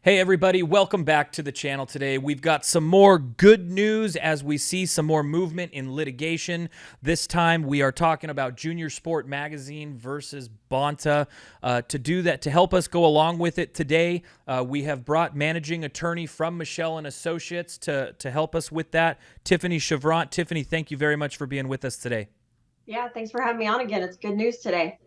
Hey everybody, welcome back to the channel today. We've got some more good news as we see some more movement in litigation. This time we are talking about Junior Sport Magazine versus Bonta. To do that, to help us go along with it today, we have brought managing attorney from Michelle and Associates to help us with that, Tiffany Chevrant. Tiffany, thank you very much for being with us today. Yeah, thanks for having me on again. It's good news today.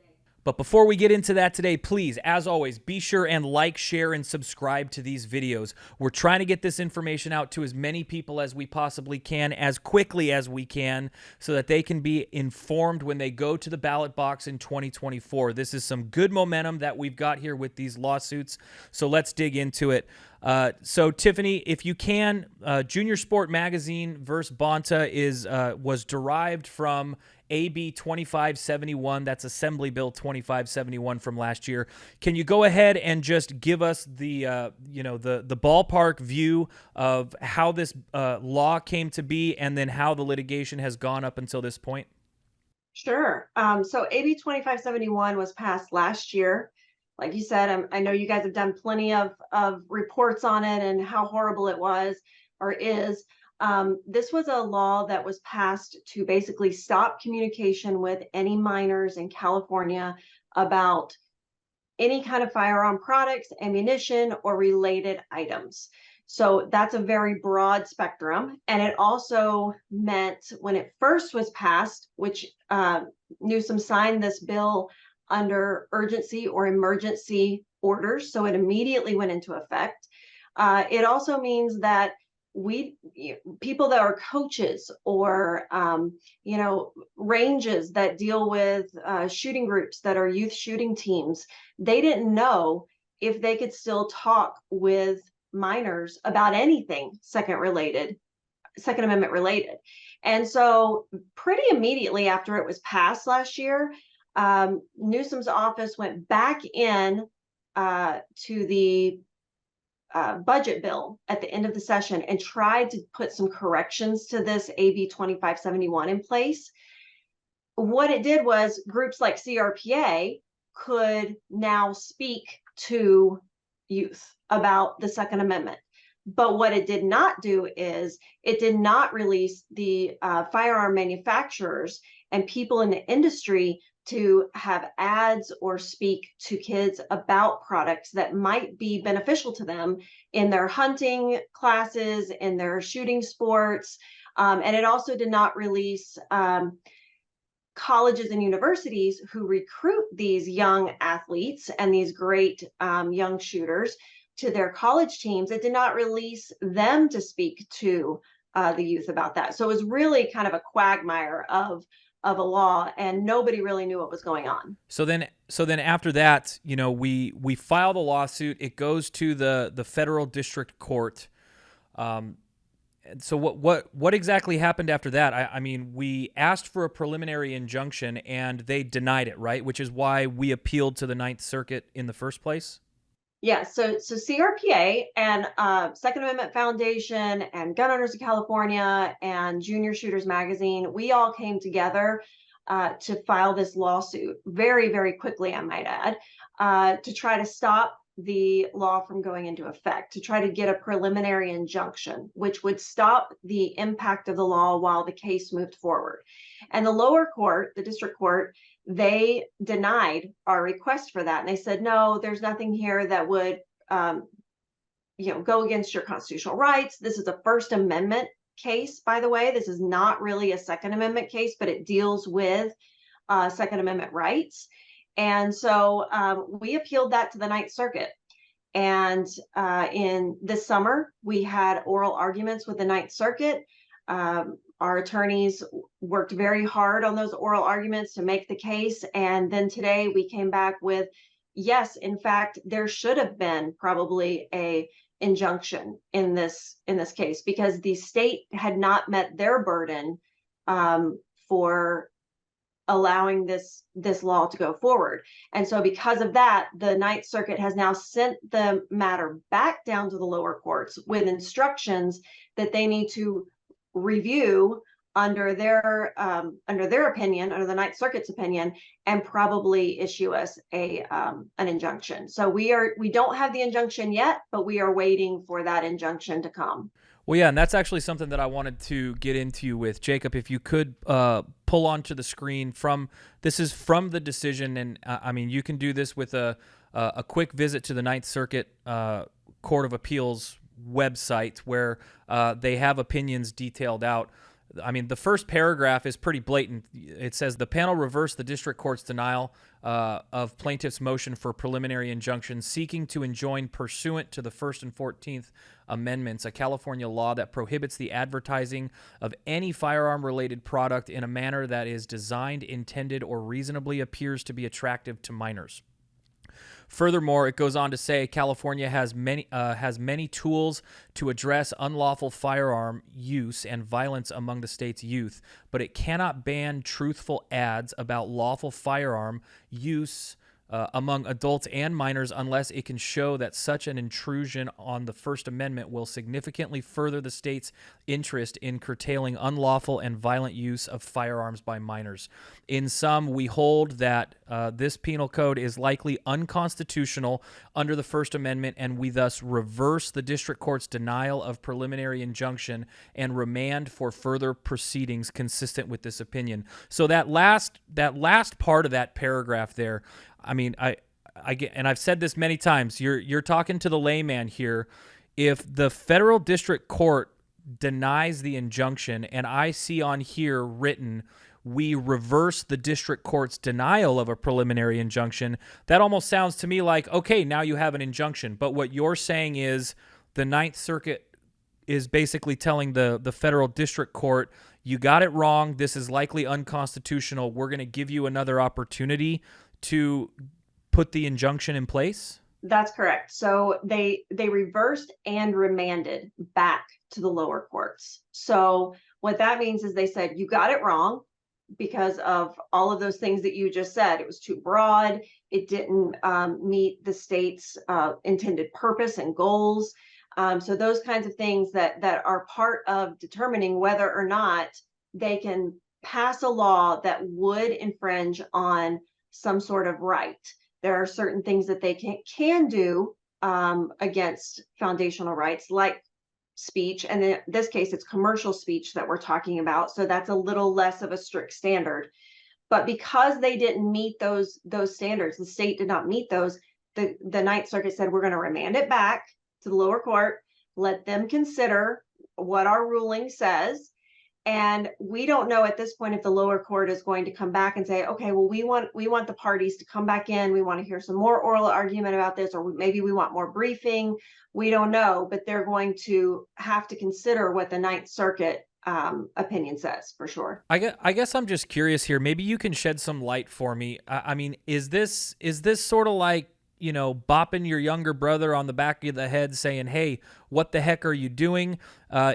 But before we get into that today, please, as always, be sure and like, share, and subscribe to these videos. We're trying to get this information out to as many people as we possibly can, as quickly as we can, so that they can be informed when they go to the ballot box in 2024. This is some good momentum that we've got here with these lawsuits, so let's dig into it. So Tiffany, if you can, Junior Sport Magazine versus Bonta was derived from AB 2571. That's Assembly Bill 2571 from last year. Can you go ahead and just give us the the ballpark view of how this law came to be, and then how the litigation has gone up until this point? Sure. So AB 2571 was passed last year. Like you said, I know you guys have done plenty of reports on it and how horrible it was or is. This was a law that was passed to basically stop communication with any minors in California about any kind of firearm products, ammunition, or related items. So that's a very broad spectrum. And it also meant when it first was passed, which Newsom signed this bill under urgency or emergency orders, so it immediately went into effect. It also means that we people that are coaches or ranges that deal with shooting groups that are youth shooting teams, they didn't know if they could still talk with minors about anything second amendment related. And so pretty immediately after it was passed last year, Newsom's office went back in to the budget bill at the end of the session and tried to put some corrections to this AB 2571 in place. What it did was groups like CRPA could now speak to youth about the Second Amendment. But what it did not do is it did not release the firearm manufacturers and people in the industry to have ads or speak to kids about products that might be beneficial to them in their hunting classes, in their shooting sports. And it also did not release colleges and universities who recruit these young athletes and these great young shooters to their college teams. It did not release them to speak to the youth about that. So it was really kind of a quagmire of a law, and nobody really knew what was going on. So then after that, we file the lawsuit. It goes to the federal district court. So what exactly happened after that? I mean, we asked for a preliminary injunction and they denied it, right? Which is why we appealed to the Ninth Circuit in the first place. Yeah, so CRPA and Second Amendment Foundation and Gun Owners of California and Junior Shooters Magazine, we all came together to file this lawsuit very, very quickly, I might add, to try to stop the law from going into effect, to try to get a preliminary injunction, which would stop the impact of the law while the case moved forward. And the lower court, the district court, they denied our request for that. And they said, no, there's nothing here that would go against your constitutional rights. This is a First Amendment case, by the way. This is not really a Second Amendment case, but it deals with Second Amendment rights. And so we appealed that to the Ninth Circuit. And in this summer, we had oral arguments with the Ninth Circuit. Our attorneys worked very hard on those oral arguments to make the case. And then today we came back with, yes, in fact, there should have been probably a injunction in this case because the state had not met their burden for allowing this law to go forward. And so because of that, the Ninth Circuit has now sent the matter back down to the lower courts with instructions that they need to review under their opinion, under the Ninth Circuit's opinion, and probably issue us an injunction. So we don't have the injunction yet, but we are waiting for that injunction to come. Well, yeah, and that's actually something that I wanted to get into with Jacob. If you could pull onto the screen this is from the decision, and I mean, you can do this with a quick visit to the Ninth Circuit Court of Appeals website where they have opinions detailed out. I mean, the first paragraph is pretty blatant. It says the panel reversed the district court's denial of plaintiff's motion for preliminary injunction seeking to enjoin, pursuant to the First and 14th Amendments, a California law that prohibits the advertising of any firearm-related product in a manner that is designed, intended, or reasonably appears to be attractive to minors. Furthermore, it goes on to say California has many tools to address unlawful firearm use and violence among the state's youth, but it cannot ban truthful ads about lawful firearm use among adults and minors unless it can show that such an intrusion on the First Amendment will significantly further the state's interest in curtailing unlawful and violent use of firearms by minors. In sum, we hold that this penal code is likely unconstitutional under the First Amendment, and we thus reverse the district court's denial of preliminary injunction and remand for further proceedings consistent with this opinion. So that last part of that paragraph there, I mean, I get, and I've said this many times, you're talking to the layman here. If the federal district court denies the injunction, and I see on here written, we reverse the district court's denial of a preliminary injunction, that almost sounds to me like, okay, now you have an injunction. But what you're saying is the Ninth Circuit is basically telling the federal district court, you got it wrong. This is likely unconstitutional. We're going to give you another opportunity to put the injunction in place? That's correct. So they reversed and remanded back to the lower courts. So what that means is they said, you got it wrong because of all of those things that you just said. It was too broad. It didn't meet the state's intended purpose and goals. So those kinds of things that are part of determining whether or not they can pass a law that would infringe on some sort of right. There are certain things that they can do against foundational rights, like speech. And in this case, it's commercial speech that we're talking about. So that's a little less of a strict standard. But because they didn't meet those standards, the state did not meet those, the Ninth Circuit said, we're going to remand it back to the lower court, let them consider what our ruling says. And we don't know at this point if the lower court is going to come back and say, okay, well, we want the parties to come back in. We want to hear some more oral argument about this, or maybe we want more briefing. We don't know, but they're going to have to consider what the Ninth Circuit opinion says for sure. I guess I'm just curious here. Maybe you can shed some light for me. I mean, is this sort of like, you know, bopping your younger brother on the back of the head saying, hey, what the heck are you doing?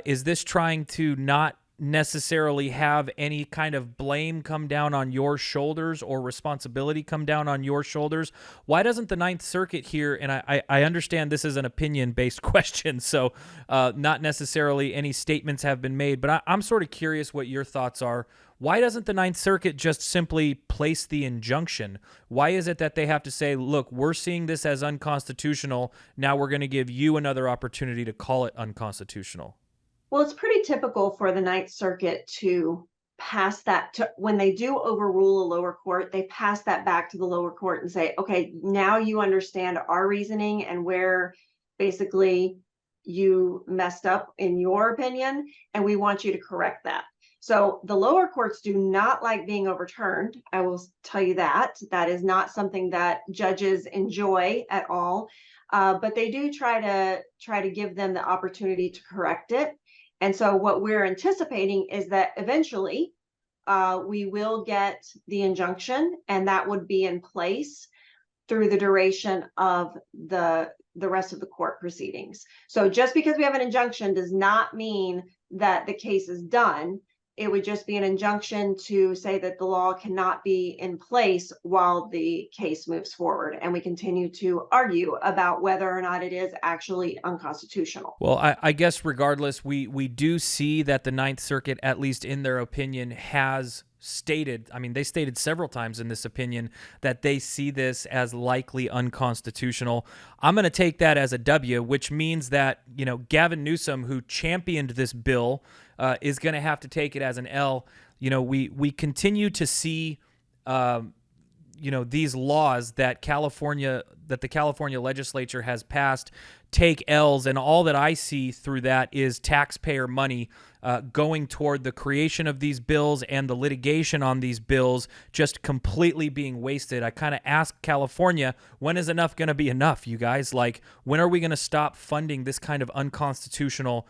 Is this trying to not necessarily have any kind of blame come down on your shoulders or responsibility come down on your shoulders? Why doesn't the Ninth Circuit here, and I understand this is an opinion-based question, so not necessarily any statements have been made, but I'm sort of curious what your thoughts are. Why doesn't the Ninth Circuit just simply place the injunction? Why is it that they have to say, look, we're seeing this as unconstitutional, now we're going to give you another opportunity to call it unconstitutional? Well, it's pretty typical for the Ninth Circuit to pass that to, when they do overrule a lower court, they pass that back to the lower court and say, okay, now you understand our reasoning and where basically you messed up in your opinion, and we want you to correct that. So the lower courts do not like being overturned. I will tell you that. That is not something that judges enjoy at all. But they do try to give them the opportunity to correct it. And so what we're anticipating is that eventually we will get the injunction, and that would be in place through the duration of the rest of the court proceedings. So just because we have an injunction does not mean that the case is done. it would just be an injunction to say that the law cannot be in place while the case moves forward. And we continue to argue about whether or not it is actually unconstitutional. Well, I guess regardless, we do see that the Ninth Circuit, at least in their opinion, has stated, I mean, they stated several times in this opinion that they see this as likely unconstitutional. I'm going to take that as a W, which means that, you know, Gavin Newsom, who championed this bill, is going to have to take it as an L. You know, we continue to see, you know, these laws that the California legislature has passed take L's, and all that I see through that is taxpayer money going toward the creation of these bills and the litigation on these bills just completely being wasted. I kind of ask California, when is enough going to be enough, you guys? Like, when are we going to stop funding this kind of unconstitutional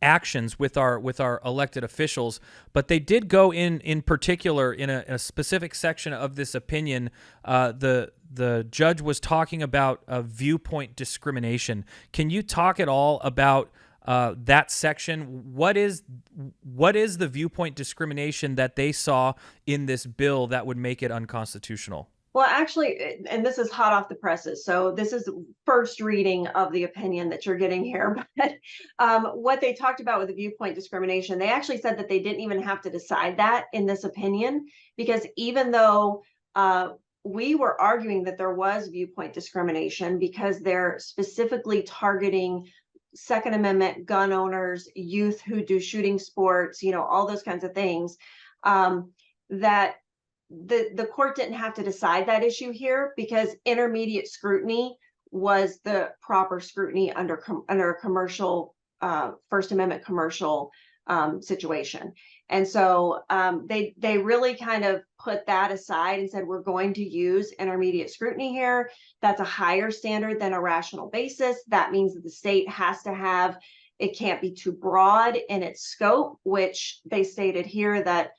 actions with our elected officials? But they did go in particular in a specific section of this opinion. The judge was talking about viewpoint discrimination. Can you talk at all about that section? What is the viewpoint discrimination that they saw in this bill that would make it unconstitutional? Well, actually, and this is hot off the presses, so this is first reading of the opinion that you're getting here. But what they talked about with the viewpoint discrimination, they actually said that they didn't even have to decide that in this opinion, because even though we were arguing that there was viewpoint discrimination because they're specifically targeting Second Amendment gun owners, youth who do shooting sports, you know, all those kinds of things, that the court didn't have to decide that issue here, because intermediate scrutiny was the proper scrutiny under a commercial First Amendment commercial situation. And so they really kind of put that aside and said, we're going to use intermediate scrutiny here. That's a higher standard than a rational basis. That means that the state has to have, it can't be too broad in its scope, which they stated here that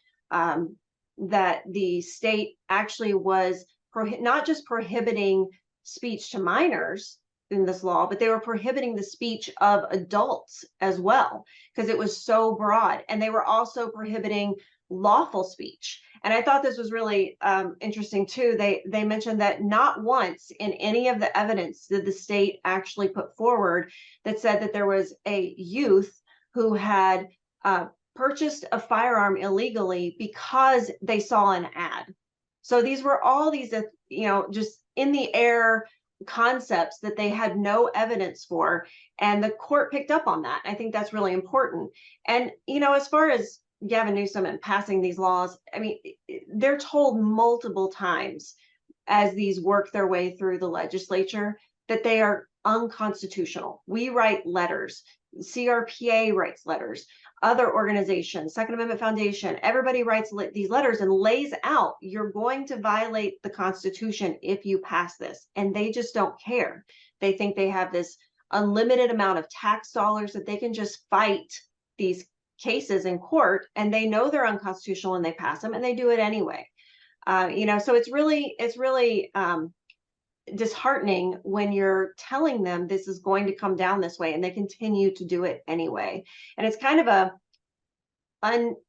that the state actually was not just prohibiting speech to minors in this law, but they were prohibiting the speech of adults as well, because it was so broad. And they were also prohibiting lawful speech. And I thought this was really interesting too. They mentioned that not once in any of the evidence did the state actually put forward that said that there was a youth who had purchased a firearm illegally because they saw an ad. So these were all these, you know, just in the air concepts that they had no evidence for. And the court picked up on that. I think that's really important. And, you know, as far as Gavin Newsom and passing these laws, I mean, they're told multiple times as these work their way through the legislature that they are unconstitutional. We write letters. CRPA writes letters. Other organizations, Second Amendment Foundation, everybody writes these letters and lays out, you're going to violate the Constitution if you pass this. And they just don't care. They think they have this unlimited amount of tax dollars that they can just fight these cases in court, and they know they're unconstitutional and they pass them, and they do it anyway. You know, so it's really disheartening when you're telling them this is going to come down this way, and they continue to do it anyway. And it's kind of a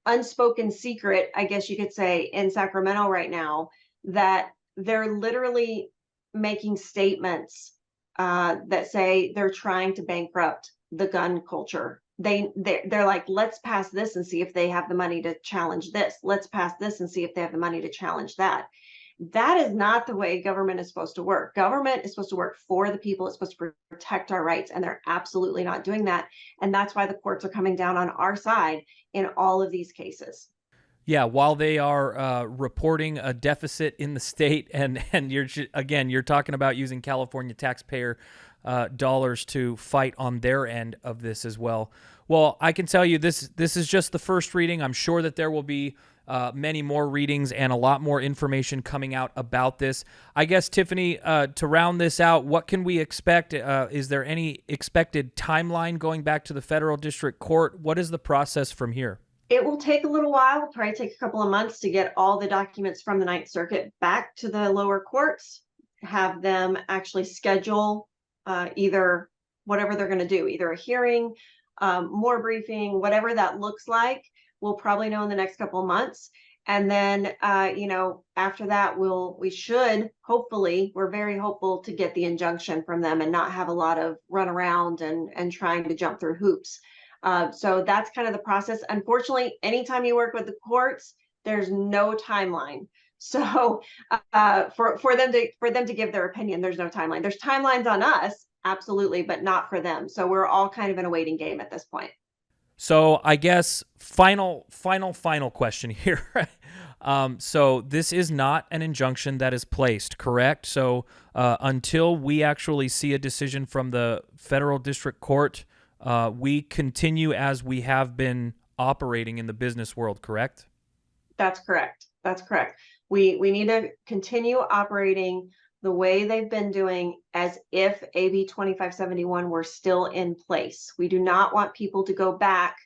unspoken secret, I guess you could say, in Sacramento right now, that they're literally making statements that say they're trying to bankrupt the gun culture. They're like, let's pass this and see if they have the money to challenge this. Let's pass this and see if they have the money to challenge that. That is not the way government is supposed to work. Government is supposed to work for the people. It's supposed to protect our rights, and they're absolutely not doing that. And that's why the courts are coming down on our side in all of these cases. Yeah, while they are reporting a deficit in the state, and you're talking about using California taxpayer dollars to fight on their end of this as well. Well, I can tell you this is just the first reading. I'm sure that there will be many more readings and a lot more information coming out about this. I guess, Tiffany, to round this out, what can we expect? Is there any expected timeline going back to the federal district court? What is the process from here? It will take a little while, probably take a couple of months to get all the documents from the Ninth Circuit back to the lower courts, have them actually schedule either whatever they're going to do, either a hearing more briefing, whatever that looks like. We'll probably know in the next couple of months. And then, after that, we should, hopefully, we're very hopeful to get the injunction from them and not have a lot of run around and trying to jump through hoops. So that's kind of the process. Unfortunately, anytime you work with the courts, there's no timeline. So for them to give their opinion, there's no timeline. There's timelines on us, absolutely, but not for them. So we're all kind of in a waiting game at this point. So I guess final question here. So this is not an injunction that is placed, correct? So until we actually see a decision from the federal district court, we continue as we have been operating in the business world, correct? That's correct. That's correct. We need to continue operating the way they've been doing as if AB 2571 were still in place. We do not want people to go back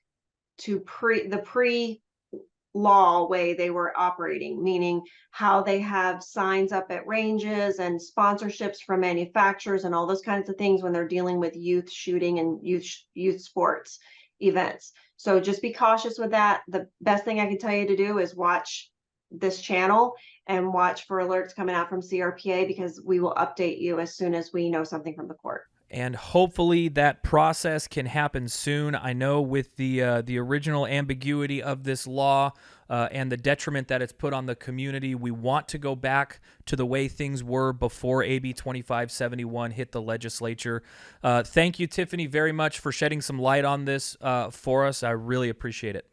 to the pre-law way they were operating, meaning how they have signs up at ranges and sponsorships from manufacturers and all those kinds of things when they're dealing with youth shooting and youth sports events. So just be cautious with that. The best thing I can tell you to do is watch this channel and watch for alerts coming out from CRPA, because we will update you as soon as we know something from the court. And hopefully that process can happen soon. I know with the original ambiguity of this law and the detriment that it's put on the community, we want to go back to the way things were before AB 2571 hit the legislature. Thank you, Tiffany, very much for shedding some light on this for us. I really appreciate it.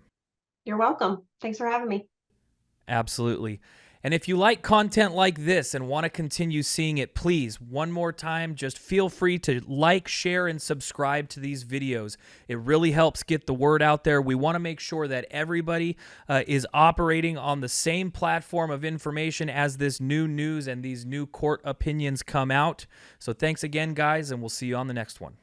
You're welcome. Thanks for having me. Absolutely. And if you like content like this and want to continue seeing it, please, one more time, just feel free to like, share, and subscribe to these videos. It really helps get the word out there. We want to make sure that everybody is operating on the same platform of information as this new news and these new court opinions come out. So thanks again, guys, and we'll see you on the next one.